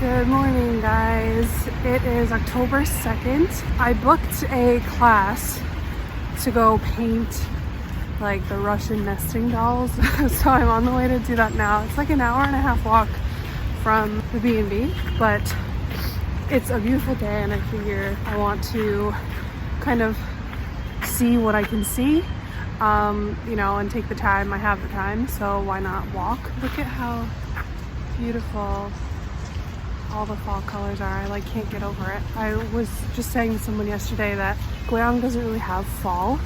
Good morning, guys. It is October 2nd. I booked a class to go paint like the Russian nesting dolls. So I'm on the way to do that now. It's like an hour and a half walk from the B&B, but it's a beautiful day and I figure I want to kind of see what I can see, you know, and take the time. I have the time, so why not walk? Look at how beautiful all the fall colors are. I like can't get over it. I was just saying to someone yesterday that Guam doesn't really have fall,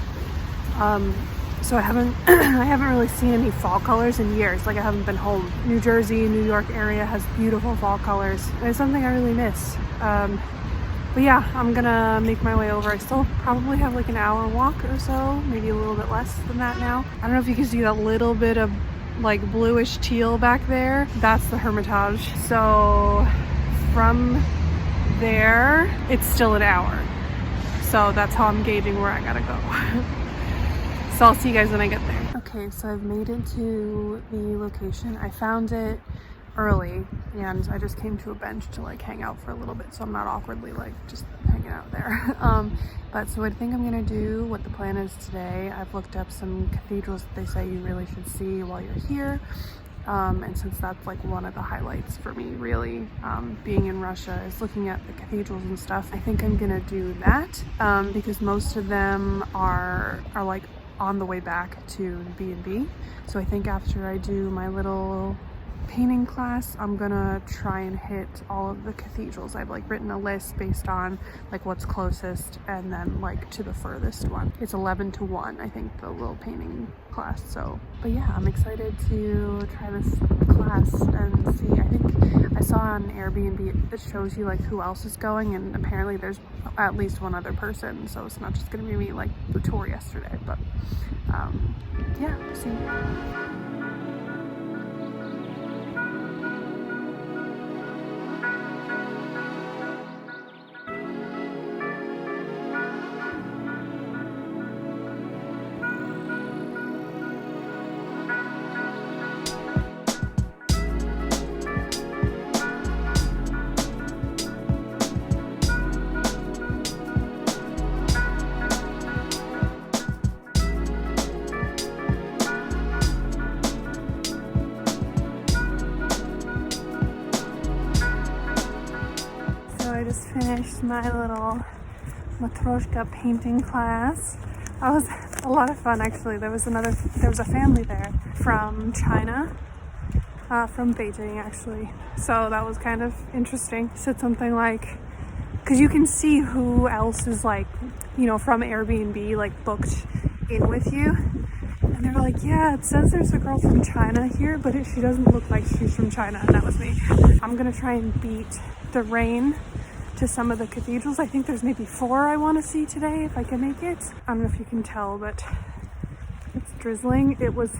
so I haven't really seen any fall colors in years. Like I haven't been home. New Jersey, New York area has beautiful fall colors, and it's something I really miss. But yeah, I'm gonna make my way over. I still probably have like an hour walk or so, maybe a little bit less than that now. I don't know if you can see that little bit of like bluish teal back there. That's the Hermitage. So from there, it's still an hour. So that's how I'm gauging where I gotta go. So I'll see you guys when I get there. Okay, so I've made it to the location. I found it early and I just came to a bench to like hang out for a little bit, so I'm not awkwardly like just hanging out there. But so I think I'm gonna do what the plan is today. I've looked up some cathedrals that they say you really should see while you're here. And since that's like one of the highlights for me really, being in Russia, is looking at the cathedrals and stuff, I think I'm gonna do that because most of them are like on the way back to the B&B. So I think after I do my little painting class, I'm gonna try and hit all of the cathedrals. I've like written a list based on like what's closest and then like to the furthest one. It's 11 to 1, I think, the little painting class. So, but yeah, I'm excited to try this class and see. I think I saw on Airbnb it shows you like who else is going, and apparently there's at least one other person, so it's not just gonna be me like the tour yesterday. But yeah, we'll see. I just finished my little matryoshka painting class. That was a lot of fun, actually. There was a family there from China, from Beijing actually. So that was kind of interesting. It said something like, because you can see who else is like, you know, from Airbnb, like booked in with you. And they were like, yeah, it says there's a girl from China here, but she doesn't look like she's from China. And that was me. I'm gonna try and beat the rain to some of the cathedrals. I think there's maybe 4 I want to see today if I can make it. I don't know if you can tell, but it's drizzling. It was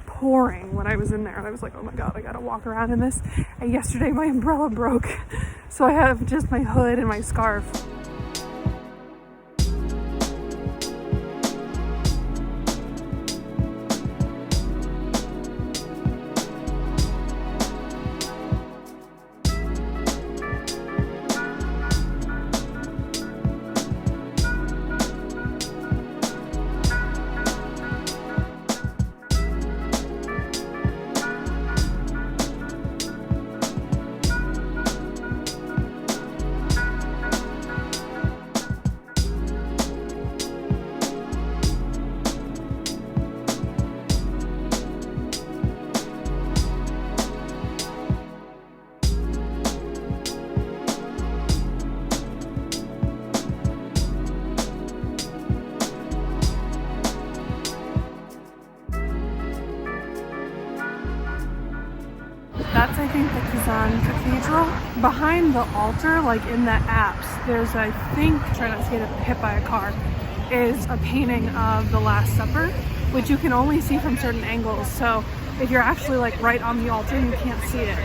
pouring when I was in there. I was like, oh my god, I gotta walk around in this. And yesterday my umbrella broke, so I have just my hood and my scarf. That's, I think, the Kazan Cathedral. Behind the altar, like in the apse, there's, I think, try not to get hit by a car, is a painting of the Last Supper, which you can only see from certain angles. So if you're actually like right on the altar, you can't see it.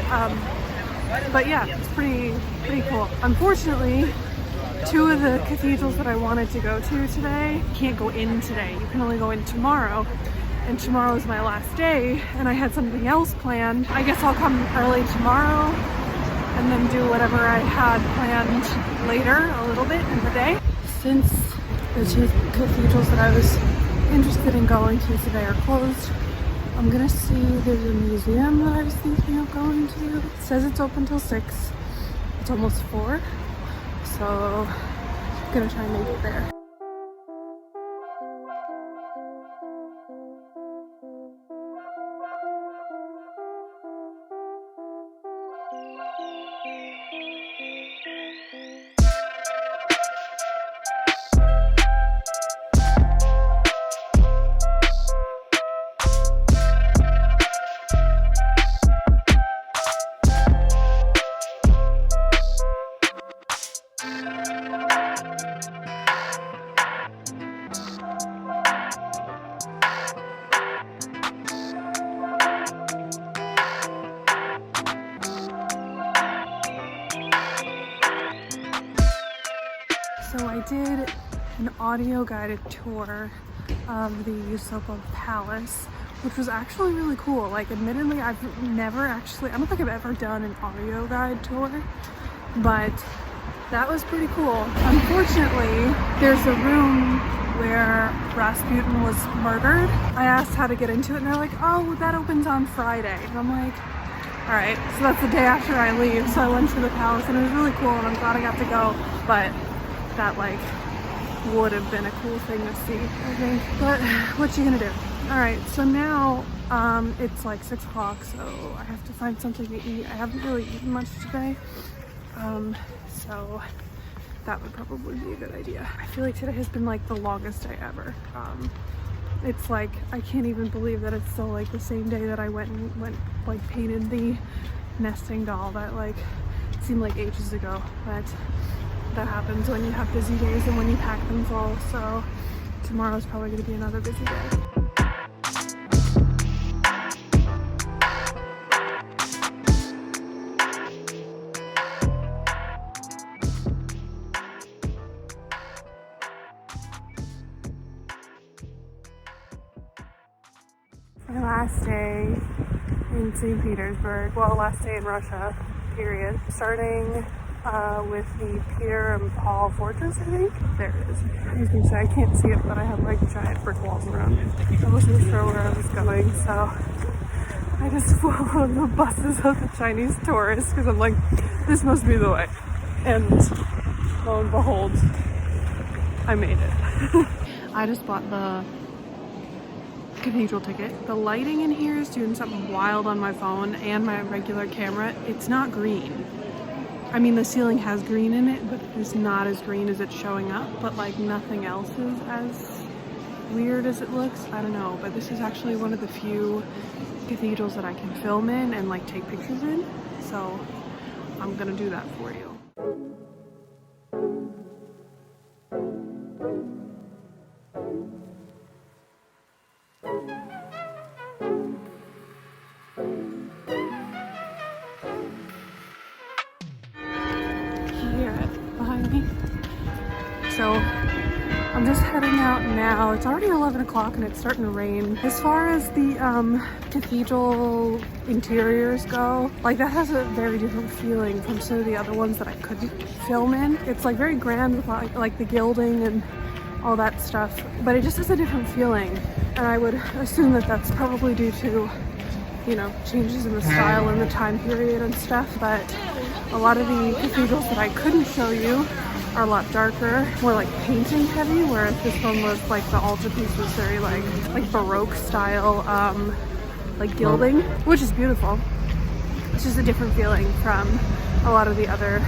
But yeah, it's pretty cool. Unfortunately, 2 of the cathedrals that I wanted to go to today can't go in today. You can only go in tomorrow. And tomorrow is my last day, and I had something else planned. I guess I'll come early tomorrow and then do whatever I had planned later a little bit in the day. Since the two cathedrals that I was interested in going to today are closed, I'm gonna see, there's a museum that I was thinking of going to. It says it's open till 6. It's almost 4, so I'm gonna try and make it there. So I did an audio guided tour of the Usopa Palace, which was actually really cool. Like, admittedly, I've never actually, I don't think I've ever done an audio guide tour, but that was pretty cool. Unfortunately, there's a room where Rasputin was murdered. I asked how to get into it and they're like, oh, that opens on Friday. And I'm like, all right, so that's the day after I leave. So I went to the palace and it was really cool and I'm glad I got to go, but that like would have been a cool thing to see, I think. But what you gonna do? All right, so now it's like 6 o'clock, so I have to find something to eat. I haven't really eaten much today, so that would probably be a good idea. I feel like today has been like the longest day ever. It's like, I can't even believe that it's still like the same day that I went like painted the nesting doll. That like seemed like ages ago, but that happens when you have busy days and when you pack them full. So tomorrow's probably going to be another busy day. My last day in St. Petersburg, well, last day in Russia, period. Starting with the Peter and Paul Fortress, I think. There it is. I was gonna say, I can't see it, but I have like giant brick walls around it. I wasn't sure where I was going, so I just followed the buses of the Chinese tourists because I'm like, this must be the way. And lo and behold, I made it. I just bought the cathedral ticket. The lighting in here is doing something wild on my phone and my regular camera. It's not green. I mean, the ceiling has green in it, but it's not as green as it's showing up, but like nothing else is as weird as it looks. I don't know, but this is actually one of the few cathedrals that I can film in and like take pictures in. So I'm gonna do that for you. So I'm just heading out now. It's already 11 o'clock and it's starting to rain. As far as the cathedral interiors go, like that has a very different feeling from some of the other ones that I couldn't film in. It's like very grand with like the gilding and all that stuff, but it just has a different feeling. And I would assume that that's probably due to, you know, changes in the style and the time period and stuff. But a lot of the cathedrals that I couldn't show you are a lot darker, more like painting heavy, whereas this one was like the altarpiece was very like Baroque style, like gilding, which is beautiful. It's just a different feeling from a lot of the other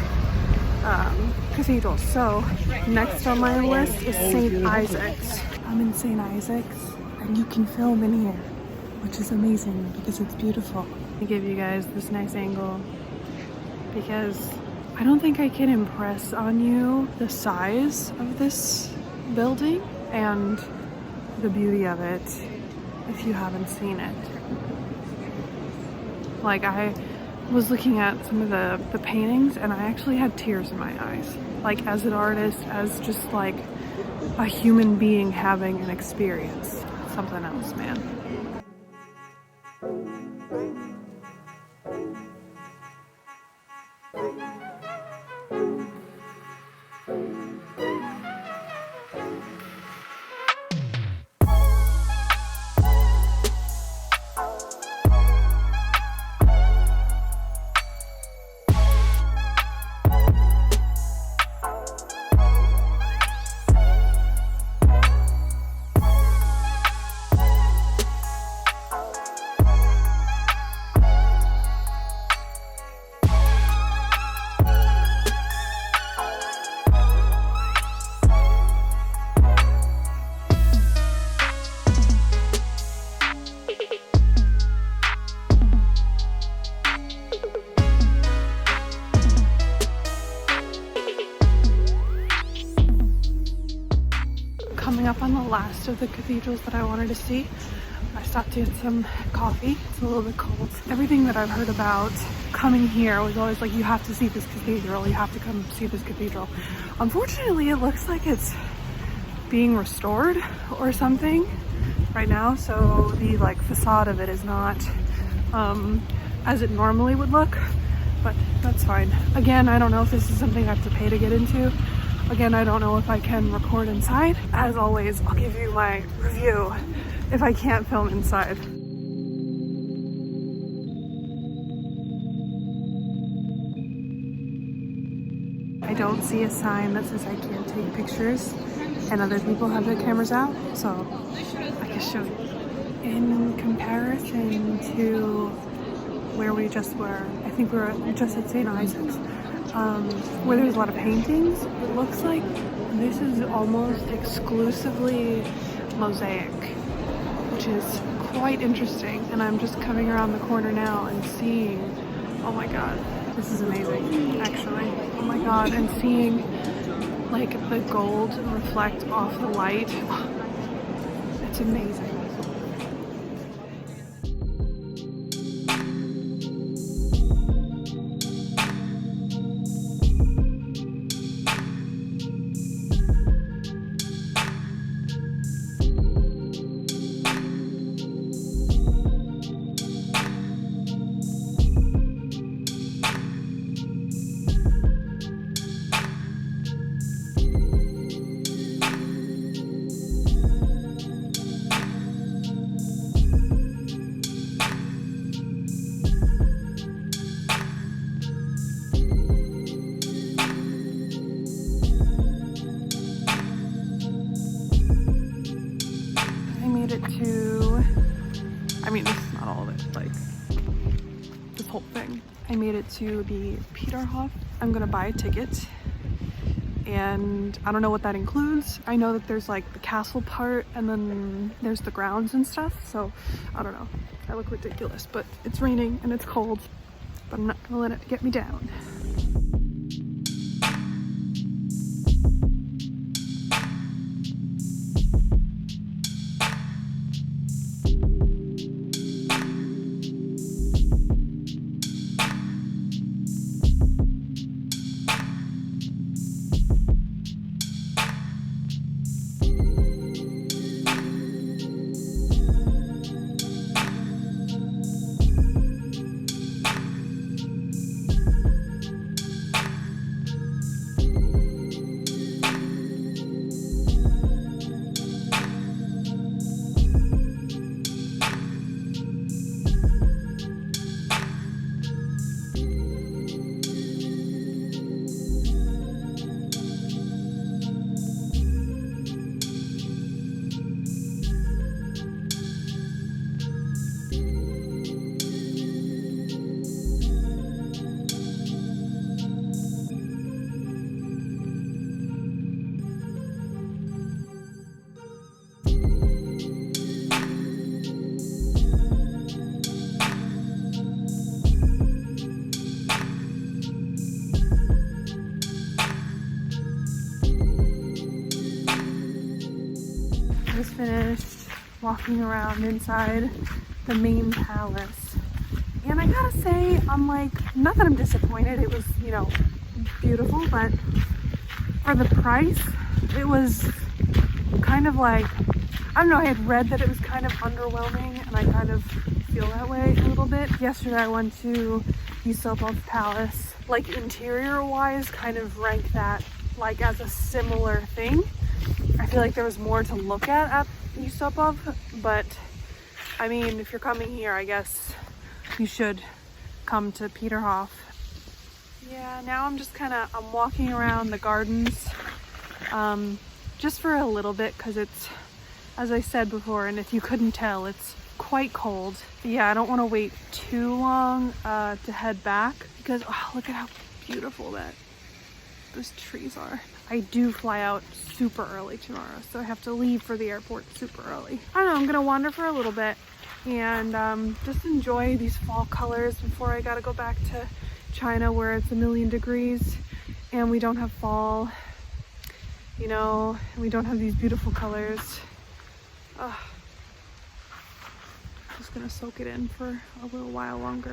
cathedrals. So next on my list is St. Isaac's. I'm in St. Isaac's and you can film in here, which is amazing because it's beautiful. I give you guys this nice angle because I don't think I can impress on you the size of this building and the beauty of it if you haven't seen it. Like, I was looking at some of the paintings and I actually had tears in my eyes. Like, as an artist, as just like a human being having an experience. Something else, man. coming up on the last of the cathedrals that I wanted to see. I stopped to get some coffee. It's a little bit cold. Everything that I've heard about coming here was always like, you have to see this cathedral, you have to come see this cathedral. Unfortunately, it looks like it's being restored or something right now, so the like facade of it is not as it normally would look, but that's fine. Again, I don't know if this is something I have to pay to get into. Again, I don't know if I can record inside. As always, I'll give you my review if I can't film inside. I don't see a sign that says I can't take pictures, and other people have their cameras out, so I can show you. In comparison to where we just were, I think we were just at St. Isaac's, where there's a lot of paintings. It looks like this is almost exclusively mosaic, which is quite interesting. And I'm just coming around the corner now and seeing, oh my god, this is amazing, actually. Oh my god, and seeing like the gold reflect off the light. It's amazing. I mean, this is not all of it, like this whole thing. I made it to the Peterhof. I'm gonna buy a ticket, and I don't know what that includes. I know that there's like the castle part, and then there's the grounds and stuff, so I don't know. I look ridiculous, but it's raining and it's cold, but I'm not gonna let it get me down. Finished walking around inside the main palace, and I gotta say, I'm like, not that I'm disappointed, it was, you know, beautiful, but for the price it was kind of like, I don't know, I had read that it was kind of underwhelming, and I kind of feel that way a little bit. Yesterday I went to Yusupov Palace, like interior wise, kind of rank that like as a similar thing. I feel like there was more to look at Yusupov, but I mean, if you're coming here, I guess you should come to Peterhof. Yeah, now I'm just I'm walking around the gardens just for a little bit, because it's, as I said before, and if you couldn't tell, it's quite cold. But yeah, I don't want to wait too long to head back, because oh, look at how beautiful those trees are. I do fly out super early tomorrow, so I have to leave for the airport super early. I don't know, I'm gonna wander for a little bit and just enjoy these fall colors before I gotta go back to China, where it's 1,000,000 degrees and we don't have fall. you know, and we don't have these beautiful colors. Just gonna soak it in for a little while longer.